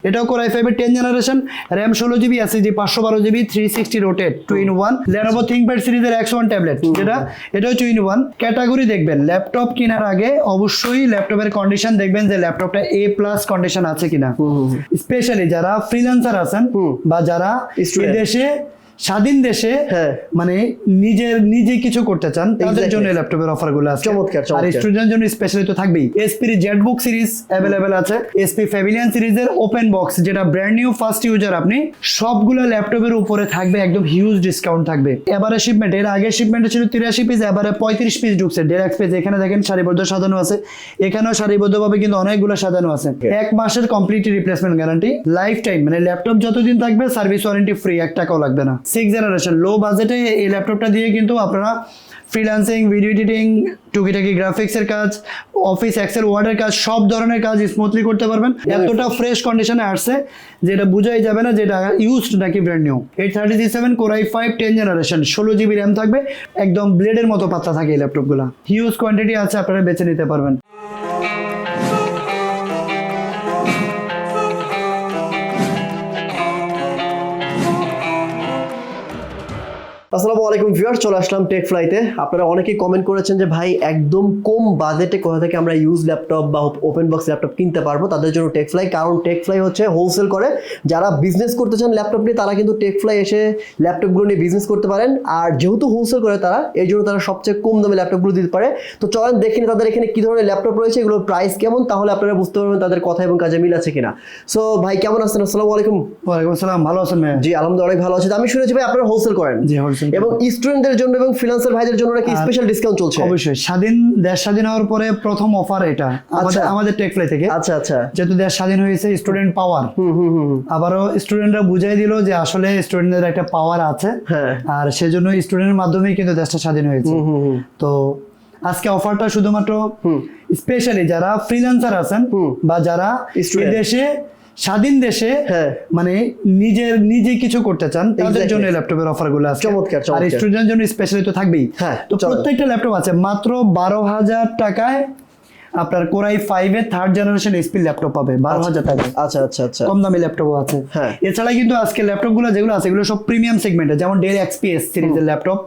এটাও Core i5 এর 10 generation, RAM 16GB, SSD 512GB, 360 rotate 2-in-1, Lenovo ThinkPad সিরিজের X1 tablet, যেটা এটাও 2-in-1। ক্যাটাগরি দেখবেন ল্যাপটপ কেনার আগে অবশ্যই ল্যাপটপের কন্ডিশন দেখবেন যে ল্যাপটপটা A+ কন্ডিশন আছে কিনা। স্পেশালি যারা ফ্রিল্যান্সার আছেন বা যারা দেশে স্বাধীন দেশে মানে নিজে কিছু করতে চান, তাদের জন্য ল্যাপটপের অফার গুলো আছে চমৎকার। আর স্টুডেন্টের জন্য স্পেশালি তো থাকবেই। SP জেটবুক সিরিজ অ্যাভেলেবেল আছে, SP প্যাভিলিয়ন সিরিজের ওপেন বক্স, যেটা ব্র্যান্ড নিউ ফার্স্ট ইউজার, আপনি সবগুলো ল্যাপটপের উপরে থাকবে একদম হিউজ ডিসকাউন্ট থাকবে। এবারে শিপমেন্ট, এর আগে শিপমেন্টে ছিল 83 পিস, এবারে 35 পিস ঢুকছে, ডিলাক্স পিস। এখানে দেখেন সারিবদ্ধ সাজানো আছে, এখানেও সারিবদ্ধভাবে কিন্তু অনেকগুলো সাজানো আছে। 1 মাসের complete replacement guarantee, life time, মানে ল্যাপটপ যতদিন থাকবে সার্ভিস ওয়ারেন্টি ফ্রি, 1 টাকাও লাগবে না। 6th জেনারেশন লো বাজেটে এই ল্যাপটপটা দিয়ে কিন্তু আপনারা ফ্রিল্যান্সিং, ভিডিও এডিটিং, টুকিটাকি গ্রাফিক্সের কাজ, অফিস এক্সেল ওয়ার্ডের কাজ, সব ধরনের কাজ স্মুথলি করতে পারবেন। এতটা ফ্রেশ কন্ডিশনে আসছে যেটা বোঝাই যাবে না যেটা ইউজড নাকি brand new. 830G7 Core i5 10 generation, 16GB RAM থাকবে, একদম ব্লেডের মতো পাতলা থাকে এই ল্যাপটপগুলো। হিউজ কোয়ান্টিটি আছে, আপনারা বেছে নিতে পারবেন। আসসালামু আলাইকুম ভিউয়ার্স, চলে আসলাম টেক ফ্লাইতে। আপনারা অনেকেই কমেন্ট করেছেন যে ভাই একদম কম বাজেটে কোথা থেকে আমরা ইউজ ল্যাপটপ বা ওপেন বক্স ল্যাপটপ কিনতে পারবো, তাদের জন্য টেক ফ্লাই। কারণ টেক ফ্লাই হচ্ছে হোলসেল করে, যারা বিজনেস করতে চান ল্যাপটপ নিয়ে তারা কিন্তু টেক ফ্লাই এসে ল্যাপটপগুলো নিয়ে বিজনেস করতে পারেন। আর যেহেতু হোলসেল করে তারা, এই জন্য তারা সবচেয়ে কম দামে ল্যাপটপগুলো দিতে পারে। তো চলেন দেখেন তাদের এখানে কি ধরনের ল্যাপটপ রয়েছে, এগুলোর প্রাইস কেমন, তাহলে আপনারা বুঝতে পারবেন তাদের কথা এবং কাজে মিল আছে কিনা। সো ভাই কেমন আছেন? আসসালামু আলাইকুম। ওয়ালাইকুম আসসালাম, ভালো আছেন ভাই? জি আলহামদুলিল্লাহ অনেক ভালো আছি। আমি শুনেছি ভাই আপনারা হোলসেল করেন। জি হোলসেল, এবং স্টুডেন্টদের জন্য এবং ফ্রিল্যান্সার ভাইদের জন্য নাকি স্পেশাল ডিসকাউন্ট চলছে। অবশ্যই, দেশ স্বাধীন হওয়ার পরে প্রথম অফার এটা আমাদের টেক ফ্লাই থেকে। আচ্ছা আচ্ছা, যেহেতু দেশ স্বাধীন হয়েছে, স্টুডেন্ট পাওয়ার, আবারও স্টুডেন্টরা বুঝাই দিল যে আসলে স্টুডেন্টদের একটা পাওয়ার আছে, আর সেজন্য স্টুডেন্টের মাধ্যমেই কিন্তু দেশটা স্বাধীন হয়েছে। তো আজকে অফারটা শুধুমাত্র স্পেশালি যারা ফ্রিল্যান্সার আছেন বা যারা দেশে স্বাধীন দেশে মানে নিজে কিছু করতে চান, তাদের জন্য ল্যাপটপের অফার গুলো আছে চমৎকার। আর স্টুডেন্টের জন্য স্পেশালি তো থাকবেই। তো প্রত্যেকটা ল্যাপটপ আছে মাত্র 12,000 টাকায়। আপনার Core i5 এর 3rd জেনারেশন SP ল্যাপটপ পাবে 12,000 টাকা। আচ্ছা আচ্ছা আচ্ছা, কম দামি ল্যাপটপও আছে। এছাড়া কিন্তু আজকে ল্যাপটপগুলো যেগুলো আছে এগুলো সব প্রিমিয়াম সেগমেন্টে, যেমন Dell XPS সিরিজের laptop,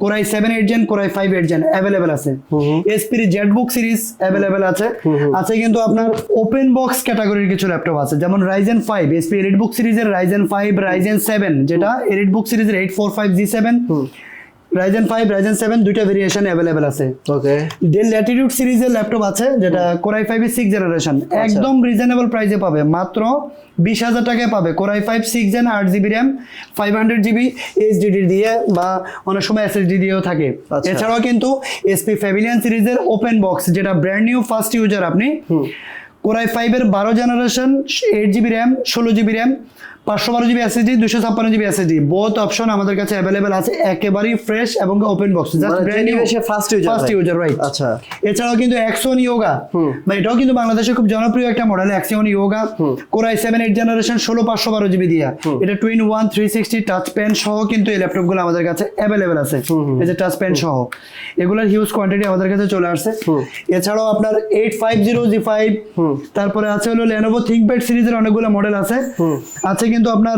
Core i7 8 Gen, Core i5 8 Gen available আছে। SP জেটবুক সিরিজ अवेलेबल আছে। আছে কিন্তু আপনার ওপেন বক্স ক্যাটাগরির কিছু ল্যাপটপ আছে, যেমন Ryzen 5 SP এলিটবুক সিরিজের Ryzen 5, Ryzen 7 যেটা এলিটবুক সিরিজের 845G7, Ryzen 5, Ryzen 7 দুইটা ভেরিয়েশন अवेलेबल আছে। ওকে, Dell Latitude সিরিজের ল্যাপটপ আছে যেটা Core i5 এর 6th জেনারেশন, একদম রিজনেবল প্রাইসে পাবে, মাত্র 20,000 টাকায় পাবে। Core i5 6 Gen 8GB RAM 500GB HDD দিয়ে বা অনেক সময় SSD দিয়েও থাকে। এছাড়াও কিন্তু SP প্যাভিলিয়ন সিরিজের ওপেন বক্স, যেটা ব্র্যান্ড নিউ ফার্স্ট ইউজার, আপনি Core i5 এর 12 generation 8GB RAM 16GB RAM 512GB SSD 256GB SSD both option আমাদের কাছে अवेलेबल আছে, একেবারেই ফ্রেশ এবং open box, just brand new first user right. আচ্ছা, এছাড়াও কিন্তু Axion Yoga, মানে এটাও কিন্তু বাংলাদেশে খুব জনপ্রিয় একটা model, Axion Yoga Core i7 8 generation 16512GB দিয়া, এটা 2-in-1 360 টাচ পেন সহ কিন্তু এই ল্যাপটপগুলো আমাদের কাছে अवेलेबल আছে। এই যে টাচ পেন সহ, এগুলোর হিউজ কোয়ান্টিটি আমাদের কাছে চলে আসছে। এছাড়াও আপনার 850G5, তারপরে আছে হলো Lenovo ThinkPad সিরিজের অনেকগুলো মডেল আছে। আছে কিন্তু আপনার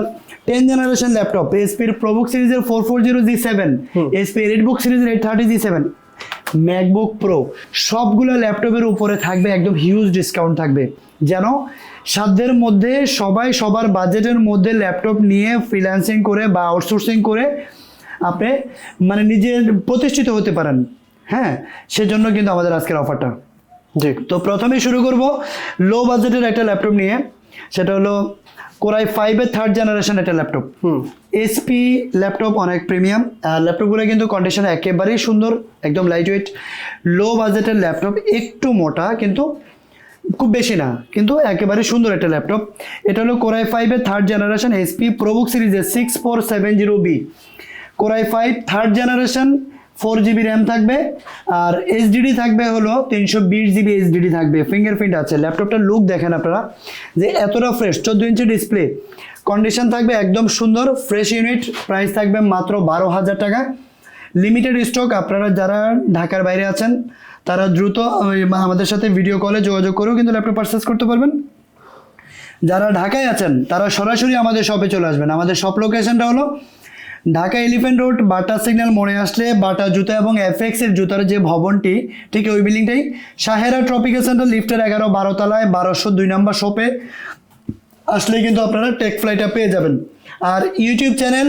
10 জেনারেশন ল্যাপটপ SP এর প্রবুক সিরিজের 440G7, SP এলিটবুক সিরিজের 830G7, ম্যাকবুক প্রো, সবগুলো ল্যাপটপের উপরে থাকবে একদম হিউজ ডিসকাউন্ট থাকবে, যেন সাধ্যের মধ্যে সবাই সবার বাজেটের মধ্যে ল্যাপটপ নিয়ে ফ্রিল্যান্সিং করে বা আউটসোর্সিং করে আপনি মানে নিজে প্রতিষ্ঠিত হতে পারেন। সেজন্য কিন্তু আমাদের আজকের অফারটা। তো প্রথমেই শুরু করব লো বাজেটের একটা ল্যাপটপ নিয়ে, সেটা হলো Core i5 এর 3rd জেনারেশন একটা ল্যাপটপ। SP ল্যাপটপ অনেক প্রিমিয়াম, ল্যাপটপগুলো কিন্তু কন্ডিশন একেবারেই সুন্দর, একদম লাইট ওয়েট, লো বাজেটের ল্যাপটপ, একটু মোটা কিন্তু খুব বেশি না, কিন্তু একেবারে সুন্দর একটা ল্যাপটপ। এটা হলো Core i5 এর 3rd জেনারেশন SP প্রবুক সিরিজের 6470B, Core i5 3rd generation 4GB RAM থাকবে, আর HDD থাকবে হলো 320GB HDD থাকবে, ফিঙ্গারপ্রিন্ট আছে। ল্যাপটপটার লুক দেখেন আপনারা যে এতটা ফ্রেশ, 14 ইঞ্চি ডিসপ্লে, কন্ডিশন থাকবে একদম সুন্দর, ফ্রেশ ইউনিট, প্রাইস থাকবে মাত্র 12,000 টাকা। লিমিটেড স্টক, আপনারা যারা ঢাকার বাইরে আছেন তারা দ্রুত আমাদের সাথে ভিডিও কলে যোগাযোগ করেও কিন্তু ল্যাপটপ পারচেস করতে পারবেন। যারা ঢাকায় আছেন তারা সরাসরি আমাদের শপে চলে আসবেন। আমাদের শপ লোকেশনটা হলো ঢাকা এলিফ্যান্ট রোড, বাটা সিগন্যাল মোড়ে আসলে বাটা জুতা এবং এফএক্স এর জুতার যে ভবনটি, ঠিক ওই বিল্ডিংটাই সাহেরা ট্রপিক্যাল সেন্টার লিফটের 11-12 তলায় 1202 নম্বর শপে আসলে কিন্তু আপনারা টেকফ্লাইটা পেয়ে যাবেন। আর ইউটিউব চ্যানেল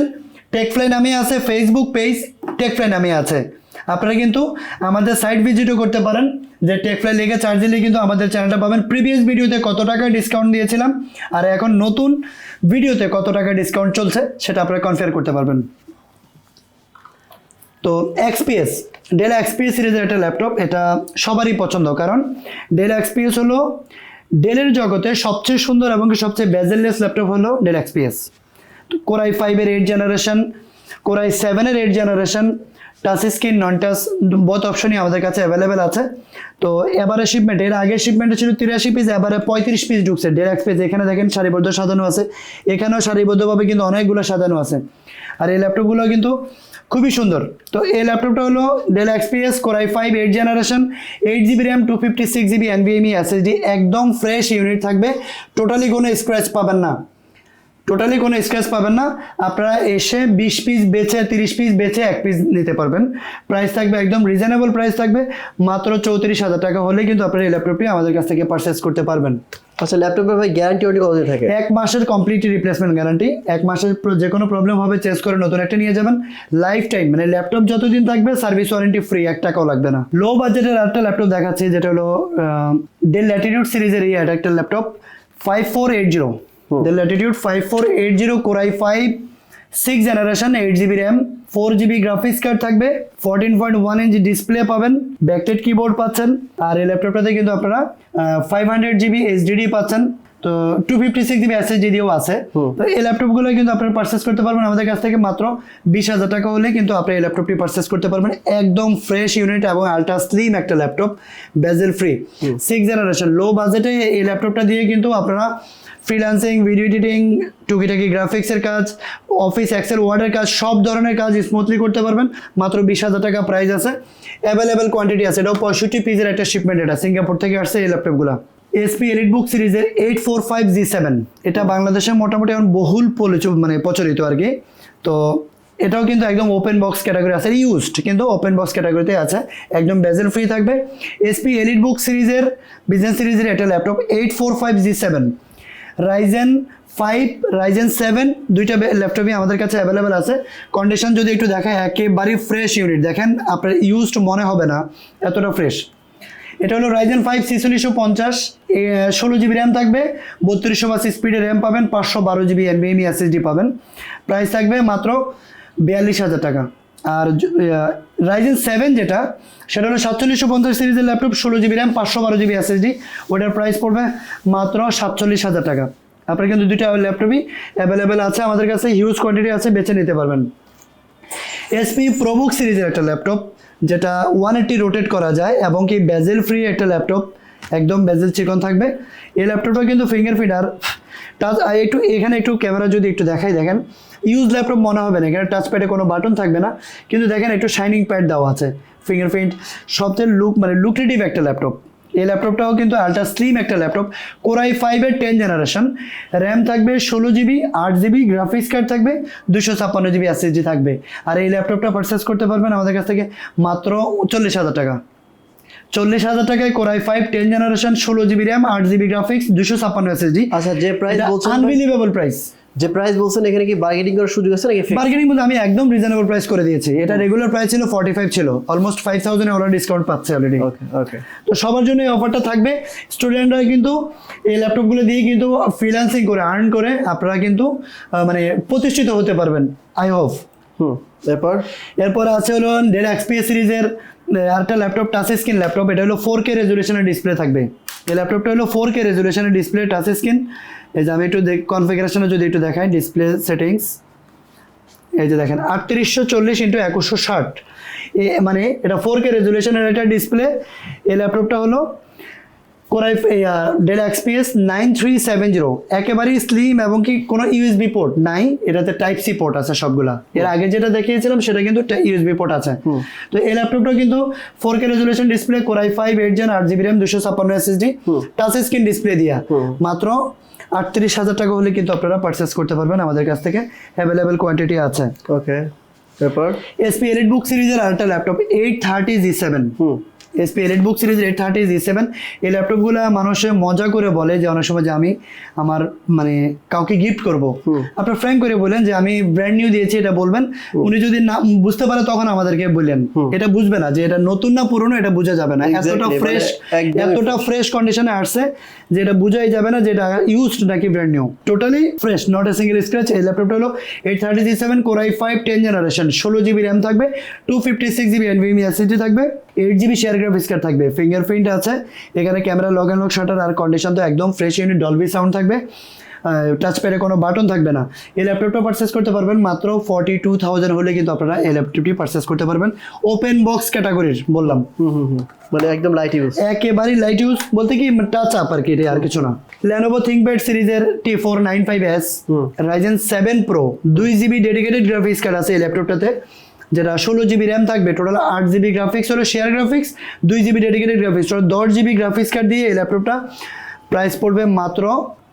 টেকফ্লাই নামে আছে, ফেসবুক পেজ টেকফ্লাই নামে আছে। আপনারা কিন্তু আমাদের সাইট ভিজিটও করতে পারেন, যে টেকফ্লাই লিখে চার্জ দিলে কিন্তু আমাদের চ্যানেলটা পাবেন। প্রিভিয়াস ভিডিওতে কত টাকা ডিসকাউন্ট দিয়েছিলাম আর এখন নতুন ভিডিওতে কত টাকা ডিসকাউন্ট চলছে সেটা আপনারা কনফার্ম করতে পারবেন। তো এক্সপিএস, ডেল এক্সপিএস সিরিজের একটা ল্যাপটপ, এটা সবারই পছন্দ, কারণ ডেল এক্সপিএস হলো ডেলের জগতে সবচেয়ে সুন্দর এবং সবচেয়ে বেজেললেস ল্যাপটপ হলো ডেল এক্সপিএস। কোরাই 5-এর 8 জেনারেশন, কোরাই 7-এর 8 generation, touch screen non touch both অপশনই আমাদের কাছে অ্যাভেলেবেল আছে। তো এবারে শিপমেন্ট, এর আগের শিপমেন্টে ছিল 83 পিস, এবারে 35 পিস ঢুকছে ডেল এক্সপিএস। এখানে দেখেন সারিবদ্ধ সাজানো আছে, এখানেও সারিবদ্ধভাবে কিন্তু অনেকগুলো সাজানো আছে। আর এই ল্যাপটপগুলো কিন্তু খুবই সুন্দর। তো এই ল্যাপটপটা হলো Dell XPS core i 5 8 generation, 8GB RAM, 256GB NVMe SSD, একদম ফ্রেশ ইউনিট থাকবে, টোটালি কোনো স্ক্র্যাচ পাবেন না, টোটালি কোনো স্ক্র্যাচ পাবেন না। আপনারা এসে 20 পিস বেচে, 30 পিস বেচে 1 পিস নিতে পারবেন। প্রাইস থাকবে একদম রিজনেবল প্রাইস থাকবে, মাত্র 34,000 টাকা হলে কিন্তু আপনারা এই ল্যাপটপটি আমাদের কাছ থেকে পারচেস করতে পারবেন। আচ্ছা, ল্যাপটপের ভাই গ্যারান্টি ওয়ারেন্টি কতদিন থাকে? 1 মাসের কমপ্লিট রিপ্লেসমেন্ট গ্যারান্টি। 1 মাসের যে কোনো প্রবলেম হবে চেঞ্জ করে নতুন একটা নিয়ে যাবেন। লাইফ টাইম, মানে ল্যাপটপ যতদিন থাকবে সার্ভিস ওয়ারেন্টি ফ্রি, 1 টাকাও লাগবে না। লো বাজেটের একটা ল্যাপটপ দেখাচ্ছি, যেটা হলো ডেল ল্যাটিটিউড সিরিজের এই একটা laptop 5480, del Latitude 5480 core i 5 6 generation, 8GB RAM, 4GB graphics card থাকবে, 14.1 ইঞ্চি ডিসপ্লে পাবেন, ব্যাকটেড কিবোর্ড পাচ্ছেন। আর এই ল্যাপটপটাতে কিন্তু আপনারা 500GB HDD পাচ্ছেন, তো 256GB SSD দিয়েও আছে। তো এই ল্যাপটপগুলো কিন্তু আপনারা পারচেস করতে পারবেন আমাদের কাছ থেকে মাত্র 20,000 টাকা হলে কিন্তু আপনি এই ল্যাপটপটি পারচেস করতে পারবেন। একদম ফ্রেশ ইউনিট এবং আলট্রা স্লিম একটা ল্যাপটপ, বেজেল ফ্রি, 6 জেনারেশন। লো বাজেটে এই ল্যাপটপটা দিয়ে কিন্তু আপনারা ফ্রিল্যান্সিং, ভিডিও এডিটিং, টুকিটাকি গ্রাফিক্সের কাজ, অফিস এক্সেল ওয়ার্ডের কাজ, সব ধরনের কাজ স্মুথলি করতে পারবেন। মাত্র 20,000 টাকা প্রাইস আছে, অ্যাভেলেবেল কোয়ান্টিটি আছে। এটাও 65 পিসের একটা শিপমেন্ট, এটা সিঙ্গাপুর থেকে আসছে এই ল্যাপটপগুলো। এসপি এলিটবুক সিরিজের 845G7, এটা বাংলাদেশে মোটামুটি এখন বহুল প্রচলিত আর কি। তো এটাও কিন্তু একদম ওপেন বক্স ক্যাটাগরি আছে, ইউজড কিন্তু ওপেন বক্স ক্যাটাগরিতে আছে, একদম বেজেল ফ্রি থাকবে। এসপি এলিটবুক সিরিজের বিজনেস সিরিজের একটা ল্যাপটপ 845G7, রাইজেন 5, রাইজেন 7, দুইটা ল্যাপটপই আমাদের কাছে অ্যাভেলেবেল আছে। কন্ডিশন যদি একটু দেখায়, একেবারেই ফ্রেশ ইউনিট, দেখেন আপনার ইউজড মনে হবে না, এতটা ফ্রেশ। এটা হলো রাইজেন 5 4650, 16GB র্যাম থাকবে, 3280 স্পিডের র্যাম পাবেন, 512GB NVMe SSD পাবেন। প্রাইস থাকবে মাত্র 42,000 টাকা। আর রাইজেন 7 যেটা, সেটা হলো 4750 সিরিজের laptop, 16GB RAM, 512GB SSD, ওটার প্রাইস পড়বে মাত্র 47,000 টাকা। আপনার কিন্তু দুইটা ল্যাপটপই অ্যাভেলেবেল আছে আমাদের কাছে, হিউজ কোয়ান্টিটি আছে, বেছে নিতে পারবেন। এসপি প্রোবুক সিরিজের একটা ল্যাপটপ, যেটা 180 রোটেট করা যায় এবং কি বেজেল ফ্রি একটা ল্যাপটপ, একদম বেজেল চিকন থাকবে। এই ল্যাপটপটা কিন্তু ফিঙ্গারপ্রিন্ট আর টাচ, একটু এখানে একটু ক্যামেরা যদি একটু দেখাই, দেখেন ইউজ ল্যাপটপ মনে হবে না, এখানে টাচ প্যাডে কোনো বাটন থাকবে না, কিন্তু দেখেন একটু শাইনিং প্যাড দেওয়া আছে, ফিঙ্গারপ্রিন্ট, সবচেয়ে লুক্রেটিভ একটা ল্যাপটপ। এই ল্যাপটপটাও কিন্তু আলট্রা স্লিম একটা ল্যাপটপ, কোরাই 5-এর 10 জেনারেশন, র্যাম থাকবে 16GB, 8GB গ্রাফিক্স কার্ড থাকবে, 256GB SSD থাকবে। আর এই ল্যাপটপটা পারচেস করতে পারবেন আমাদের কাছ থেকে মাত্র 40,000 টাকা। 40,000 টাকায় core i 5 10 generation, 16GB RAM, 8GB graphics, 256 SSD। আচ্ছা, যে প্রাইস বলছেন, আনবিলিভেবল প্রাইস। যে প্রাইস বলছেন, এখানে কি বার্গেনিং করার সুযোগ আছে নাকি? বার্গেনিং বলতে আমি একদম রিজনেবল প্রাইস করে দিয়েছি। এটা রেগুলার প্রাইস ছিল 45 ছিল, অলমোস্ট 5,000 ওরা ডিসকাউন্ট পাচ্ছে অলরেডি। ওকে। তো সবার জন্য এই অফারটা থাকবে। স্টুডেন্টরা কিন্তু এই ল্যাপটপগুলো দিয়ে কিন্তু ফ্রিল্যান্সিং করে আর্ন করে আপনারা কিন্তু প্রতিষ্ঠিত হতে পারবেন, আই হোপ। এরপর আছে হলো ডেল এক্সপিএস সিরিজের আরেকটা ল্যাপটপ, টাচ স্ক্রিন ল্যাপটপ। এটা হলো 4K রেজুলেশনের ডিসপ্লে থাকবে। এই ল্যাপটপটা হলো 4K রেজুলেশনের ডিসপ্লে, টাচ স্ক্রিন। এই যে আমি একটু কনফিগারেশনে যদি একটু দেখাই, ডিসপ্লে সেটিংস, এই যে দেখেন 3840x2160, এটা 4K রেজুলেশনের একটা ডিসপ্লে। এই ল্যাপটপটা হলো কোরাই ডেল এক্সপিএস 9370, একেবারেই স্লিম এবং কি কোনো ইউএসবি পোর্ট নাই, এটাতে টাইপ সি পোর্ট আছে সবগুলা। এর আগে যেটা দেখিয়েছিলাম সেটা কিন্তু ইউএসবি পোর্ট আছে। তো এই ল্যাপটপটা কিন্তু 4K resolution display, core i 5 8 gen, 8GB RAM, 256 SSD, touch screen display দিয়া মাত্র 38,000 টাকা হলে কিন্তু আপনারা পারচেস করতে পারবেন আমাদের কাছ থেকে, অ্যাভেলেবেল কোয়ান্টিটি আছে। ওকে, তারপর এসপি এলিট বুক সিরিজের আরেকটা ল্যাপটপ 830G7, এসপি এলিট বুক সিরিজের 830G7। এই ল্যাপটপগুলো মানুষে মজা করে বলে যে অনেক সময় যে আমি আমার মানে কাউকে গিফট করব, আপনার ফ্র্যাঙ্ক করে বলেন যে আমি ব্র্যান্ড নিউ দিয়েছি এটা বলবেন, উনি যদি না বুঝতে পারে তখন আমাদেরকে বললেন, এটা বুঝবে না যে এটা নতুন না পুরনো, এটা বোঝা যাবে না, এতটা ফ্রেশ কন্ডিশনে আসছে যে এটা বোঝাই যাবে না যে এটা ইউজড নাকি brand new, totally fresh, not a single scratch. এই ল্যাপটপটা হলো 830G7 Core i5 10 generation, 16GB RAM থাকবে, 256GB NVMe SSD থাকবে, 8GB শেয়ার গ্রাফিক্স কার্ড থাকবে, ফিঙ্গারপ্রিন্ট আছে এখানে, camera lock and lock shutter, আর কন্ডিশন তো একদম ফ্রেশ ইউনিট, ডলবি সাউন্ড থাকবে, টাচ প্যাডে কোনো বাটন থাকবে না। এই ল্যাপটপটা পারচেস করতে পারবেন মাত্র 42,000 হলে কিন্তু আপনারা এই ল্যাপটপটি পারচেস করতে পারবেন, ওপেন বক্স ক্যাটাগরির বললাম, মানে একদম লাইট ইউজ, একেবারেই লাইট ইউজ বলতে কি টাচ আপ আর কি, এটা আর কিছু না। Lenovo ThinkPad সিরিজের T495S Ryzen 7 Pro 2GB dedicated graphics card আছে এই ল্যাপটপটাতে, যেটা 16GB র্যাম থাকবে, টোটাল 8GB গ্রাফিক্স হলো share graphics, 2GB dedicated graphics, 10GB graphics card দিয়ে এই ল্যাপটপটা প্রাইস পড়বে মাত্র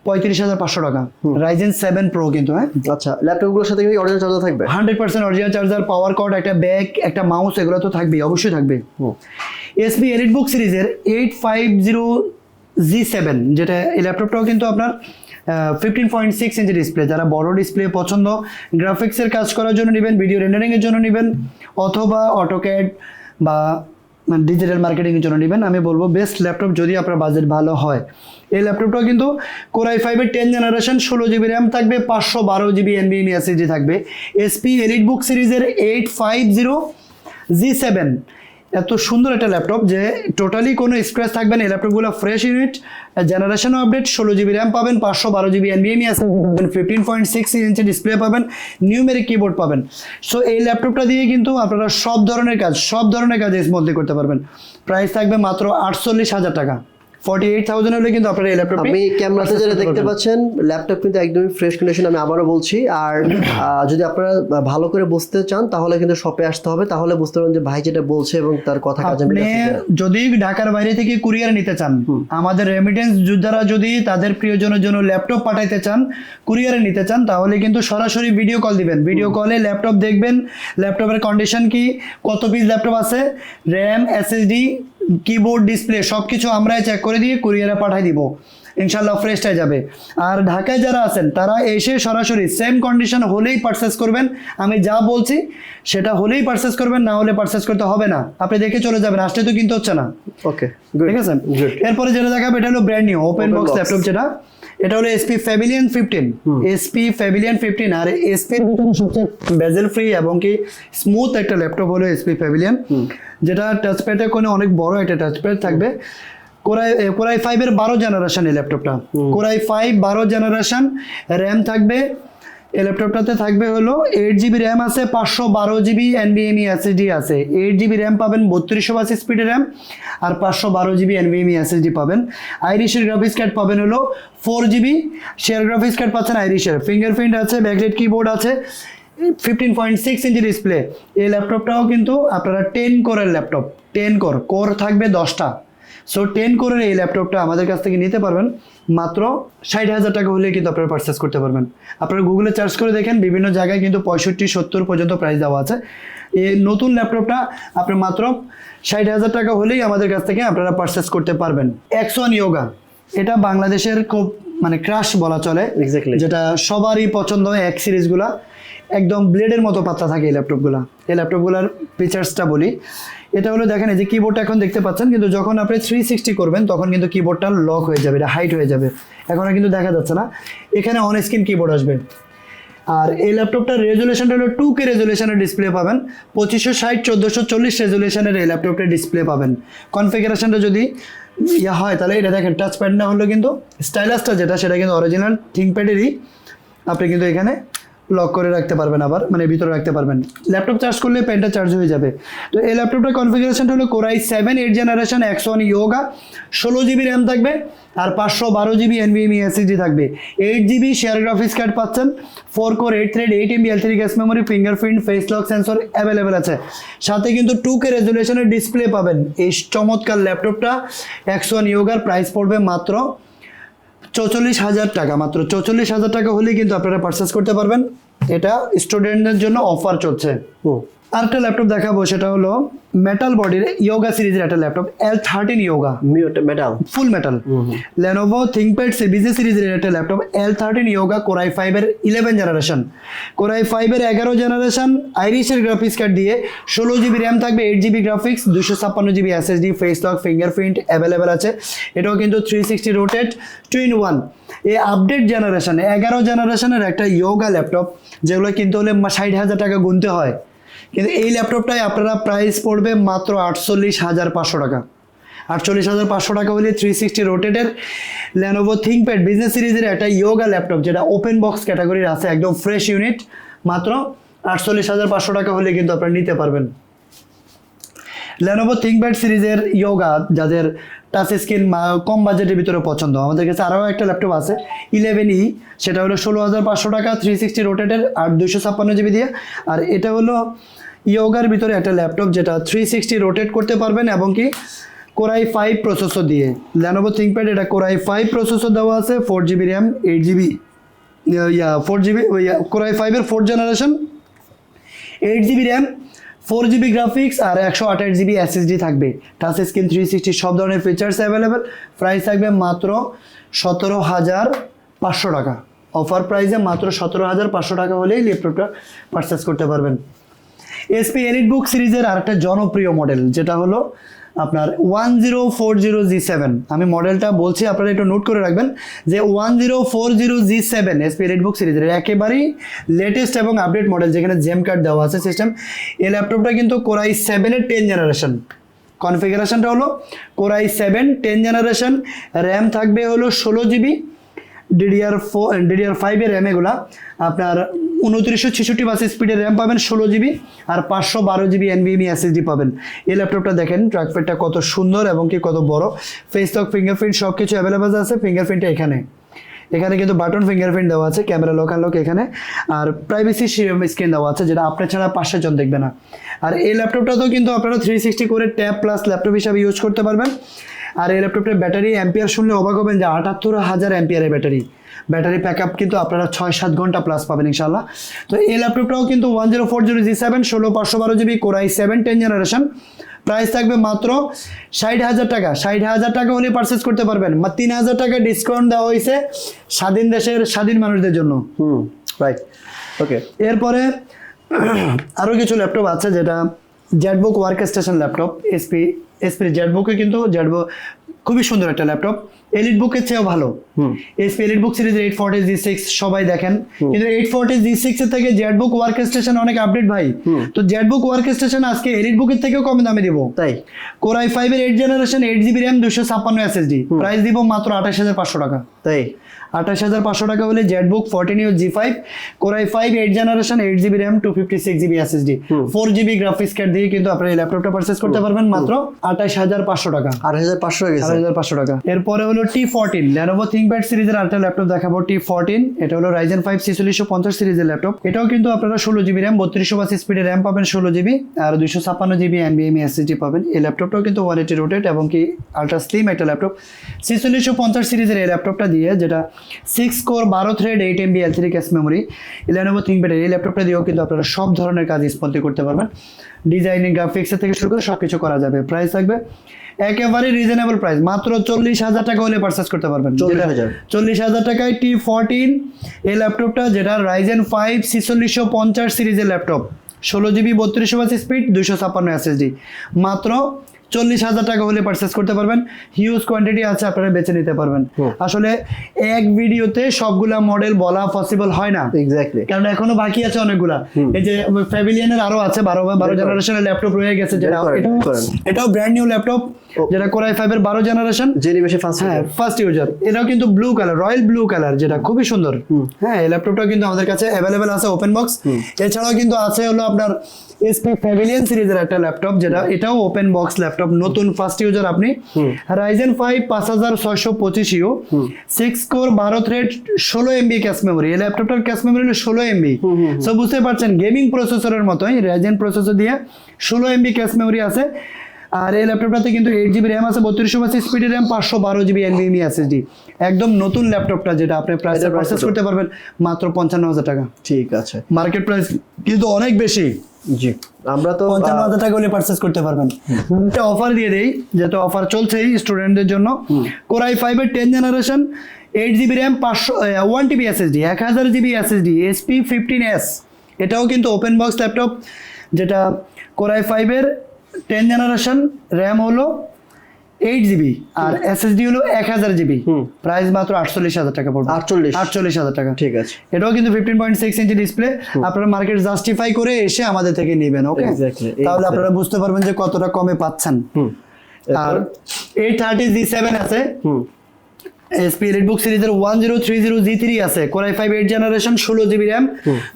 35,500 টাকা, Ryzen 7 Pro কিন্তু। হ্যাঁ আচ্ছা, ল্যাপটপগুলোর সাথে কি অরিজিনাল চার্জার থাকবে? 100% অরিজিনাল চার্জার, পাওয়ার কর্ড, একটা ব্যাগ, একটা মাউস, এগুলো তো থাকবেই, অবশ্যই থাকবে। এসপি এলিট বুক সিরিজের 850G7, যেটা এই ল্যাপটপটাও কিন্তু আপনার 15.6 ইঞ্চি ডিসপ্লে, যারা বড় ডিসপ্লে পছন্দ, গ্রাফিক্সের কাজ করার জন্য নেবেন, ভিডিও রেন্ডারিংয়ের জন্য নেবেন, অথবা অটোক্যাড বা ডিজিটাল মার্কেটিংয়ের জন্য নেবেন, আমি বলবো বেস্ট ল্যাপটপ যদি আপনার বাজেট ভালো হয়। এই ল্যাপটপটাও কিন্তু Core i5 এর 10 জেনারেশন, 16GB র্যাম থাকবে, 512GB NVMe SSD থাকবে। এসপি এলিট বুক সিরিজের 850G7, এত সুন্দর একটা ল্যাপটপ যে টোটালি কোনো স্ক্র্যাচ থাকবে না, এই ল্যাপটপগুলো fresh unit, generation update, 16GB RAM পাবেন, 512GB NVMe SSD পাবেন, 15.6 ইঞ্চি ডিসপ্লে পাবেন, নিউমেরিক কিবোর্ড পাবেন। সো এই ল্যাপটপটা দিয়ে কিন্তু আপনারা সব ধরনের কাজ স্মুথলি করতে পারবেন। প্রাইস থাকবে মাত্র 48,000 টাকা, 48,000 হলে কিন্তু আপনারা এই ল্যাপটপটি, আপনি ক্যামেরাতে যেটা দেখতে পাচ্ছেন ল্যাপটপ কিন্তু একদমই ফ্রেশ কন্ডিশন, আমি আবারও বলছি। আর যদি আপনারা ভালো করে বুঝতে চান তাহলে কিন্তু শপে আসতে হবে, তাহলে বুঝতে পারবেন যে ভাই যেটা বলছে এবং তার কথা কাজে মিল আছে। যদি ঢাকার বাইরে থেকে কুরিয়ার নিতে চান, আমাদের রেমিটেন্স যোদ্ধারা যদি তাদের প্রিয়জনের জন্য ল্যাপটপ পাঠাইতে চান, কুরিয়ারে নিতে চান, তাহলে কিন্তু সরাসরি ভিডিও কল দিবেন, ভিডিও কলে ল্যাপটপ দেখবেন, ল্যাপটপের কন্ডিশন কি, কত পিস ল্যাপটপ আছে, র্যাম, এসএসডি, কিবোর্ড, ডিসপ্লে সবকিছু আমরাই চেক করে দিয়ে কুরিয়ারে পাঠাই দিব, ইনশাল্লাহ ফ্রেশটাই যাবে। আর ঢাকায় যারা আছেন তারা এসে সরাসরি সেম কন্ডিশন হলেই পারচেস করবেন, আমি যা বলছি সেটা হলেই পারচেস করবেন, না হলে পারচেস করতে হবে না, আপনি দেখে চলে যাবেন, আসলে তো কিনতে হচ্ছে না। ওকে, ঠিক আছে। এরপরে যেটা দেখাবো এটা হলো brand new open box laptop, যেটা এটা হলো এসপি প্যাভিলিয়ন 15, এসপি প্যাভিলিয়ন 15। আর এসপি বেজেল ফ্রি এবং কি স্মুথ একটা ল্যাপটপ হলো এসপি প্যাভিলিয়ন, যেটা টাচপ্যাডে কোনো অনেক বড় একটা টাচপ্যাড থাকবে। Core i5 এর 12 জেনারেশন এই ল্যাপটপটা, Core i5 12 জেনারেশন, র্যাম থাকবে এই ল্যাপটপটাতে থাকবে হলো 8GB র্যাম আছে, 512GB NVMe SSD আছে, 8GB র্যাম পাবেন, 3280 স্পিডের র্যাম, আর 512GB NVMe SSD পাবেন। আইরিশের গ্রাফিক্স কার্ড পাবেন হলো 4GB, শেয়ার গ্রাফিক্স কার্ড পাচ্ছেন আইরিশের, ফিঙ্গারপ্রিন্ট আছে, ব্যাকলাইট কিবোর্ড আছে, 15.6 ইঞ্চি ডিসপ্লে। এই ল্যাপটপটাও কিন্তু আপনারা 10 কোরের ল্যাপটপ, 10 কোর থাকবে 10টা। সো 10 কোরের এই ল্যাপটপটা আমাদের কাছ থেকে নিতে পারবেন মাত্র 60,000 টাকা হলে কিন্তু আপনারা পারচেস করতে পারবেন। আপনারা গুগলে সার্চ করে দেখেন, বিভিন্ন জায়গায় কিন্তু 65-70 পর্যন্ত প্রাইস দেওয়া আছে। এই নতুন ল্যাপটপটা আপনি মাত্র 60,000 টাকা হলেই আমাদের কাছ থেকে আপনারা পারচেস করতে পারবেন। X1 Yoga, এটা বাংলাদেশের খুব মানে ক্রাশ বলা চলে, যেটা সবারই পছন্দ, এক সিরিজগুলা একদম ব্লেডের মতো পাতলা থাকে এই ল্যাপটপগুলা। এই ল্যাপটপগুলার ফিচার্সটা বলি, এটা হলো দেখেন এই যে কিবোর্ডটা এখন দেখতে পাচ্ছেন, কিন্তু যখন আপনি 360 করবেন তখন কিন্তু কিবোর্ডটা লক হয়ে যাবে, এটা হাইট হয়ে যাবে, এখন আর কিন্তু দেখা যাচ্ছে না, এখানে অন স্ক্রিন কিবোর্ড আসবে। আর এই ল্যাপটপটার রেজুলেশনটা হলো 2K রেজুলেশনের ডিসপ্লে পাবেন, 2560x1440 রেজুলেশনের এই ল্যাপটপটার ডিসপ্লে পাবেন। কনফিগারেশনটা যদি হয় তাহলে এটা দেখেন, টাচ প্যাড না হলেও কিন্তু স্টাইলাসটা যেটা সেটা কিন্তু অরিজিনাল থিংকপ্যাডেরই, আপনি কিন্তু এখানে লক করে রাখতে পারবেন, আবার মানে ভিতরে রাখতে পারবেন, ল্যাপটপ চার্জ করলে প্যাডটা চার্জ হয়ে যাবে। তো এই ল্যাপটপটার কনফিগারেশনটা হলো Core i7 8 generation, X1 Yoga, 16GB RAM থাকবে, আর 512GB NVMe SSD থাকবে, 8GB শেয়ার গ্রাফিক্স কার্ড পাচ্ছেন, 4 core 8 thread 8MB L3 gas memory, fingerprint, face lock sensor available আছে, সাথে কিন্তু 2K রেজুলেশনের ডিসপ্লে পাবেন। এই চমৎকার ল্যাপটপটা X1 Yoga প্রাইস পড়বে মাত্র 44,000 টাকা, মাত্র 44,000 টাকা হলেই কিন্তু আপনারা পারচেস করতে পারবেন। এটা স্টুডেন্টদের জন্য অফার চলছে। আরেকটা ল্যাপটপ দেখাবো, সেটা হলো মেটাল বডির ইয়োগা সিরিজের একটা ল্যাপটপ, L13 ইয়োগা মেটাল, ফুল মেটাল। Lenovo ThinkPad বিজনেস সিরিজের একটা laptop L13 yoga Core i5 এর 11 জেনারেশন, Core i5 এর 11 জেনারেশন, আইরিশের গ্রাফিক্স কার্ড দিয়ে 16 জিবি র্যাম থাকবে, 8 GB graphics, 256 GB SSD, face lock, fingerprint available আছে। এটাও কিন্তু 360 রোটেট 2-in-1। এই আপডেট জেনারেশনে 11 জেনারেশনের একটা ইয়োগা ল্যাপটপ, যেগুলো কিনতে হলে 60,000 টাকা গুনতে হয়, কিন্তু এই ল্যাপটপটাই আপনারা প্রাইস পড়বে মাত্র 48,500 টাকা। 48,500 টাকা হলে 360 রোটেটের Lenovo ThinkPad বিজনেস সিরিজের একটা ইয়োগা ল্যাপটপ, যেটা ওপেন বক্স ক্যাটাগরির আছে, একদম ফ্রেশ ইউনিট, মাত্র 48,500 টাকা হলে কিন্তু আপনারা নিতে পারবেন। Lenovo ThinkPad সিরিজের ইয়োগা যাদের টাচ স্ক্রিন কম বাজেটের ভিতরে পছন্দ, আমাদের কাছে আরও একটা ল্যাপটপ আছে 11E, সেটা হলো 16,500 টাকা, 360 রোটেটের আর 256 জিবি দিয়ে। আর এটা হলো ইয়োগার ভিতরে একটা ল্যাপটপ, যেটা 360 রোটেট করতে পারবেন এবং কি Core i5 প্রসেসর দিয়ে। Lenovo ThinkPad এটা Core i5 প্রসেসর দেওয়া আছে, 4 GB RAM, 8 GB 4 GB Core i5 এর 4th generation, 8 GB RAM, 4 GB graphics আর 128 জিবি SSD থাকবে। টাচ স্ক্রিন, 360 সব ধরনের ফিচার্স অ্যাভেলেবেল। প্রাইস থাকবে মাত্র 17,500 টাকা। অফার প্রাইসে মাত্র 17,500 টাকা হলেই ল্যাপটপটা পারচেস করতে পারবেন। HP EliteBook সিরিজের আরেকটা জনপ্রিয় মডেল, যেটা হলো আপনার 1040G7। আমি মডেলটা বলছি, আপনারা একটু নোট করে রাখবেন যে 1040G7 HP EliteBook সিরিজের একেবারেই লেটেস্ট এবং আপডেট মডেল, যেখানে জেম কার্ড দেওয়া আছে সিস্টেম। এই ল্যাপটপটা কিন্তু Core i7 এর 10 জেনারেশন। কনফিগারেশনটা হলো Core i7 10 জেনারেশন, র্যাম থাকবে হলো 16 জিবি, DDR5 এর র্যাম, এগুলা আপনার 2966 বাস স্পিডের র্যাম পাবেন, 16 জিবি আর 512 জিবি NVMe SSD পাবেন। এই ল্যাপটপটা দেখেন ট্র্যাকপ্যাডটা কত সুন্দর এবং কি কত বড়, ফেস লক, ফিঙ্গারপ্রিন্ট সব কিছু অ্যাভেলেবেল আছে। ফিঙ্গারপ্রিন্টটা এখানে কিন্তু বাটন ফিঙ্গারপ্রিন্ট দেওয়া আছে, ক্যামেরা লোক আনলক এখানে, আর প্রাইভেসি স্ক্রিন দেওয়া আছে, যেটা আপনার ছাড়া 500 জন দেখবে না। আর এই ল্যাপটপটাতেও কিন্তু আপনারা 360 করে ট্যাব প্লাস ল্যাপটপ হিসাবে ইউজ করতে পারবেন। আর এই ল্যাপটপটার ব্যাটারি অ্যাম্পিয়ার শুনলে অবাক হবেন যে 78,000 অ্যাম্পিয়ারের ব্যাটারি ব্যাকআপ কিন্তু আপনারা 6-7 ঘন্টা প্লাস পাবেন ইনশাআল্লাহ। তো এই ল্যাপটপটাও কিন্তু 1040G7, 16/512 GB, Core i7 10 generation. Price থাকবে মাত্র 60,000 টাকা। 60,000 টাকা হলে পারচেস করতে পারবেন। 3,000 টাকা ডিসকাউন্ট দেওয়া হয়েছে স্বাধীন দেশের স্বাধীন মানুষদের জন্য। Right, okay. এরপরে আরও কিছু ল্যাপটপ আছে, যেটা জেটবুক ওয়ার্ক স্টেশন ল্যাপটপ, এসপি জেটবুকে কিন্তু জেটবুক খুবই সুন্দর একটা ল্যাপটপ, EliteBook-এর চেয়েও ভালো। HP EliteBook সিরিজের 840G6 সবাই দেখেন, কিন্তু 840G6 এর থেকে জেটবুক ওয়ার্ক স্টেশন অনেক আপডেট ভাই। তো জেটবুক ওয়ার্ক স্টেশন আজকে EliteBook-এর থেকেও কম দামে দিব। তাই Core i5 এর 8 generation, 8 GB RAM, 256 SSD, price দিব মাত্র 28,500 টাকা। তাই 28,500 টাকা হলে Jetbook 14U G5 Core i5 8 generation, 8 GB RAM, 256 GB SSD, 4 GB graphics card দিয়ে কিন্তু আপনারা এই ল্যাপটপটা পারচেস করতে পারবেন মাত্র 28,500 টাকা। 28,500 হয়ে গেছে। 28,500 টাকা। এরপরে হলো T14 Lenovo ThinkPad সিরিজের আরেকটা ল্যাপটপ দেখাবো, T14। এটা হলো Ryzen 5 4650 সিরিজের ল্যাপটপ। এটাও কিন্তু আপনারা 16 জিবি র্যাম, 3200 বাস স্পিডের র্যাম পাবেন, 16 জিবি আর 256 জিবি NVMe SSD পাবেন। এই ল্যাপটপটাও কিন্তু 180 রোটেট এবং কি আলট্রা স্লিম একটা ল্যাপটপ। 4650 সিরিজের এই ল্যাপটপটা দিয়ে, যেটা 6 core 12 thread 8 MB L3 cache memory, Lenovo ThinkPad এই ল্যাপটপটা দিয়েও কিন্তু আপনারা সব ধরনের কাজ স্পন্দে করতে পারবেন। ডিজাইনিং, গ্রাফিক্স থেকে শুরু করে সবকিছু করা যাবে। প্রাইস থাকবে একেবারে রিজনেবল প্রাইস, মাত্র 40,000 টাকা হলে পারচেস করতে পারবেন। 40,000 টাকায় T14 এই ল্যাপটপটা, যেটা Ryzen 5 4650 সিরিজের ল্যাপটপ, 16 জিবি 3200 বাস স্পিড, 256 SSD, মাত্র 40,000 টাকা হলে পারচেস করতে পারবেন। হিউজ কোয়ান্টিটি আছে, আপনারা বেছে নিতে পারবেন। আসলে এক ভিডিওতে সবগুলা মডেল বলা পসিবল হয় না, এক্স্যাক্টলি, কারণ এখনো বাকি আছে অনেকগুলা। এই যে প্যাভিলিয়নের আরো আছে 12 জেনারেশনের ল্যাপটপ রয়ে গেছে, যেটা এটাও ব্র্যান্ড নিউ ল্যাপটপ, যেটা Core i5 এর 12 জেনারেশন, ফার্স্ট ইউজার। এটাও কিন্তু blue colour, royal blue colour, যেটা খুবই সুন্দর। হ্যাঁ, এই ল্যাপটপটাও কিন্তু আমাদের কাছে অ্যাভেলেবেল আছে ওপেন বক্স। এছাড়াও কিন্তু আছে হলো আপনার HP প্যাভিলিয়ন সিরিজের একটা ল্যাপটপ, যেটা এটাও ওপেন বক্স ল্যাপটপ, নতুন ফার্স্ট ইউজার আপনি। Ryzen 5 5625U, 6 core 12 thread 16 MB cache memory. এই ল্যাপটপটার ক্যাশ মেমোরি হলো 16 MB। সো বুঝতে পারছেন, গেমিং প্রসেসরের মতোই Ryzen প্রসেসর দিয়ে 16 MB ক্যাশ মেমোরি আছে। আর এই ল্যাপটপটাতে কিন্তু 8GB র্যাম আছে, 3280 স্পিডের র্যাম, 512GB NVMe SSD। একদম নতুন ল্যাপটপটা, যেটা আপনি প্রাইসে পারচেজ করতে পারবেন মাত্র 55,000 টাকা। ঠিক আছে, মার্কেট প্রাইস কিন্তু অনেক বেশি। জি, আমরা তো 55,000 টাকা হলে পারচেজ করতে পারবেন। একটা অফার দিয়ে দেই, যেহেতু অফার চলছেই স্টুডেন্টদের জন্য। Core i5 এর 10 generation, 8GB RAM, 1TB SSD, 1000GB SSD, SP15S। এটাও কিন্তু ওপেন বক্স ল্যাপটপ, যেটা Core i5 এর 10 জেনারেশন, র্যাম হলো 8GB আর SSD হলো 1000GB। প্রাইস মাত্র 48,000 টাকা পড়বে। 48,000 টাকা। ঠিক আছে, এটাও কিন্তু 15.6 ইঞ্চি ডিসপ্লে। আপনারা মার্কেট জাস্টিফাই করে এসে আমাদের থেকে নেবেন, ওকে? তাহলে আপনারা বুঝতে পারবেন যে কতটা কমে পাচ্ছেন। আর 830 G7 আছে, SP EliteBook সিরিজের 1030 G3 আছে, Core i5 8 generation, 16GB RAM,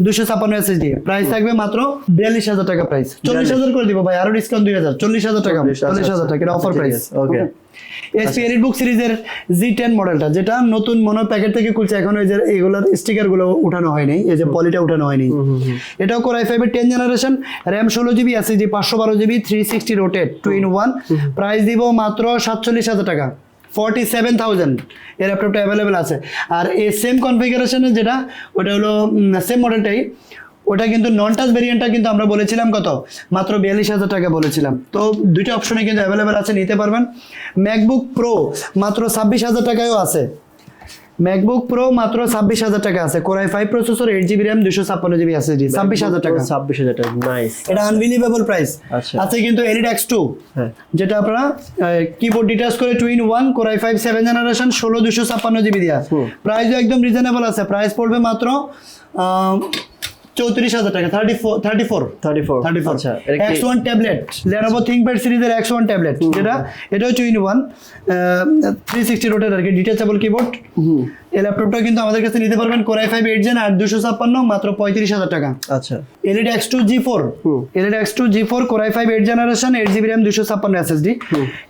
256 SSD। Price থাকবে মাত্র 42,000 টাকা। প্রাইস 40,000 করে দিব ভাই, আরো ডিসকাউন্ট 2,000, 40,000 টাকা। 40,000 টাকা, এটা অফার প্রাইস। ওকে, SP EliteBook সিরিজের G10 মডেলটা, যেটা নতুন মনে প্যাকেট থেকে খুলছে, এখন ওই যে এগুলোর স্টিকার গুলো উঠানো হয়নি, এই যে পলিটা উঠানো হয়নি। এটাও Core i5 এর 10 generation, RAM 16GB, SSD 512GB, 360 rotate 2-in-1। Price দিব মাত্র 47,000 টাকা। 47,000 এর ল্যাপটপটা অ্যাভেলেবেল আছে। আর এই সেম কনফিগারেশনের যেটা, ওটা হলো সেম মডেলটাই, ওটা কিন্তু নন টাচ ভেরিয়েন্টটা কিন্তু আমরা বলেছিলাম কত, মাত্র 42,000 টাকা বলেছিলাম। তো দুইটা অপশনে কিন্তু অ্যাভেলেবেল আছে, নিতে পারবেন। ম্যাকবুক প্রো মাত্র 26,000 টাকায়ও আছে। ম্যাকবুক প্রো মাত্র 26,000 টাকা আছে, Core i5 processor, 8GB RAM, 256GB SSD, 26,000 টাকা। 26,000 টাকা, নাইস। এটা আনবিলিভেবল প্রাইস। আছে কিন্তু Elite X2, যেটা আপনারা কিবোর্ড ডিটাচ করে 2-in-1, Core i5 7 generation, 16 256GB দিয়া। প্রাইসও একদম রিজনেবল আছে, প্রাইস পড়বে মাত্র 34,000 টাকা। 34। আচ্ছা, X1 ট্যাবলেট, Lenovo ThinkPad সিরিজের X1 ট্যাবলেট, যেটা এটাও 2-in-1, 360 রোটেট আর কি, ডিটাচেবল কিবোর্ড। এই ল্যাপটপটা কিন্তু আমাদের কাছে নিতে পারবেন, Core i5 8 জেন আর 256, মাত্র 35,000 টাকা। আচ্ছা, Elite X2 G4, Elite X2 G4, Core i5 8 generation, 8GB RAM, 256 SSD।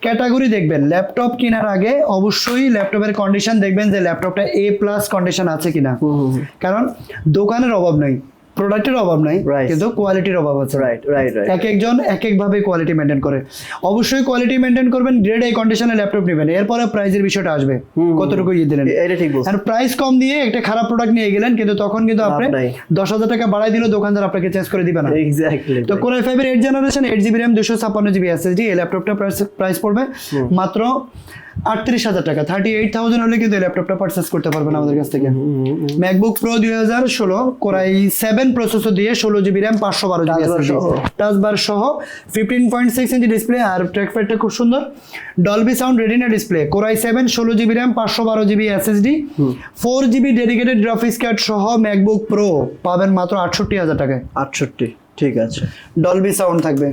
Category দেখবেন, ল্যাপটপ কেনার আগে অবশ্যই ল্যাপটপের কন্ডিশন দেখবেন যে ল্যাপটপটা A+ কন্ডিশন আছে কিনা। কারণ দোকানের অভাব নাই, প্রোডাক্টের অভাব নাই, কিন্তু কোয়ালিটির অভাব আছে। এক একজন এক এক ভাবে কোয়ালিটি মেনটেন করে। অবশ্যই কোয়ালিটি মেনটেন করবেন, গ্রেড এ কন্ডিশনে ল্যাপটপ নেবেন, এরপরে প্রাইসের বিষয়টা আসবে, কতটুকু ইয়ে দিলেন। এটা ঠিক বলছেন। আর প্রাইস কম দিয়ে একটা খারাপ প্রোডাক্ট নিয়ে গেলেন, কিন্তু তখন কিন্তু আপনি 10,000 টাকা বাড়াই দিলেও দোকানদার আপনাকে চেঞ্জ করে দিবে না। এক্স্যাক্টলি। তো Core i5 এর 8 generation, 8GB RAM, 256GB SSD, এই ল্যাপটপটা প্রাইস পড়বে মাত্র 38,000 টাকা। 38,000 হলে কিন্তু এই ল্যাপটপটা পারচেজ করতে পারবেন আমাদের কাছ থেকে। MacBook pro 2016, Core i7 processor দিয়ে, 16GB RAM, 512GB SSD, touch বার সহ, 15.6 ইঞ্চি ডিসপ্লে, আর ট্র্যাকপ্যাডটা খুব সুন্দর, Dolby sound retina display. Core i7, 16GB RAM, 512GB SSD, 4GB dedicated graphics card সহ ম্যাকবুক প্রো পাবেন মাত্র 68,000 টাকায়। 68, ঠিক আছে। ডলবি সাউন্ড থাকবে।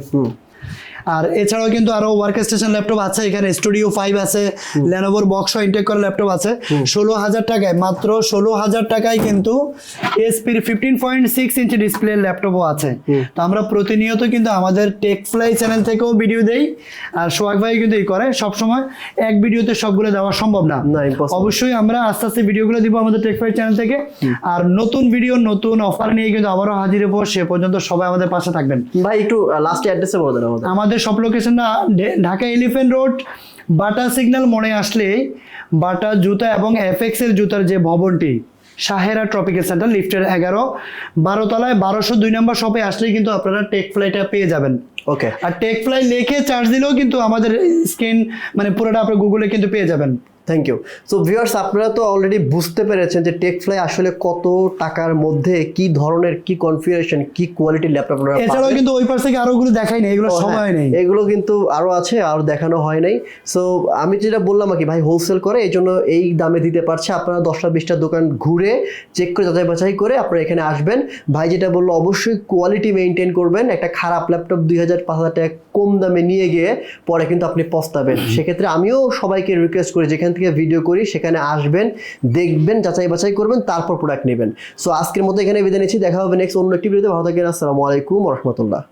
আর এছাড়াও কিন্তু আরো ওয়ার্ক স্টেশন ল্যাপটপ আছে, এখানে স্টুডিও 5 আছে, লেনোভোর বক্স ইনটেক করা ল্যাপটপ আছে 16,000 টাকায়। মাত্র 16,000 টাকায় কিন্তু এসপির 15.6 ইঞ্চি ডিসপ্লে ল্যাপটপও আছে। তো আমরা প্রতিনিয়ত কিন্তু আমাদের টেকফ্লাই চ্যানেল থেকেও ভিডিও দেই, আর সোহাগ ভাই কিন্তু এই করে সব সময় এক ভিডিওতে সবগুলো দেওয়া সম্ভব না। অবশ্যই আমরা আস্তে আস্তে ভিডিওগুলো দিব আমাদের টেকফ্লাই চ্যানেল থেকে, আর নতুন ভিডিও নতুন অফার নিয়ে কিন্তু আবারও হাজির হবো। সে পর্যন্ত সবাই আমাদের পাশে থাকবেন। ভাই একটু লাস্ট অ্যাড্রেসে বলে দেন আমাদের সব লোকেশনটা ঢাকা এলিফ্যান্ট রোড, বাটা সিগন্যাল মোড়ে আসলে বাটা জুতা এবং এফএক্স এর জুতার যে ভবনটি, শাহেরা ট্রপিক্যাল সেন্টার, লিফটের 11-12 তলায় 1202 নম্বর শপে আসলেই কিন্তু আপনারা টেকফ্লাইটা পেয়ে যাবেন। ওকে, আর টেকফ্লাই লিখে চার্জ দিলেও কিন্তু আমাদের স্ক্রিন মানে পুরোটা আপনি গুগলে কিন্তু পেয়ে যাবেন। Thank you. সো ভিউয়ার্স, আপনারা তো অলরেডি বুঝতে পেরেছেন যে টেকফ্লাই আসলে কত টাকার মধ্যে কি ধরনের, কি কনফিগারেশন, কি কোয়ালিটির ল্যাপটপ আপনারা পাবেন। এছাড়াও কিন্তু ওই পাশে আরো গুলো দেখাই নাই, এগুলো সময় নেই, এগুলো কিন্তু আরো আছে, আর দেখানো হয় নাই। সো আমি যেটা বললাম আর কি, ভাই হোলসেল করে, এই জন্য এই দামে দিতে পারছে। আপনারা 10টা-20টা দোকান ঘুরে চেক করে যাচাই বাছাই করে আপনারা এখানে আসবেন। ভাই যেটা বললো, অবশ্যই কোয়ালিটি মেনটেন করবেন। একটা খারাপ ল্যাপটপ 2,000-5,000 টাকা কম দামে নিয়ে গিয়ে পরে কিন্তু আপনি পস্তাবেন। সেক্ষেত্রে আমিও সবাইকে রিকোয়েস্ট করি, যেখান থেকে ভিডিও করি সেখানে আসবেন, দেখবেন, যাচাই বাছাই করবেন, তারপর প্রোডাক্ট নেবেন। সো আজকের মতো এখানে বিদায় নিচ্ছি, দেখা হবে নেক্সট অন্য একটি ভিডিওতে। ভালো থাকবেন, আসসালামু আলাইকুম ওয়া রাহমাতুল্লাহ।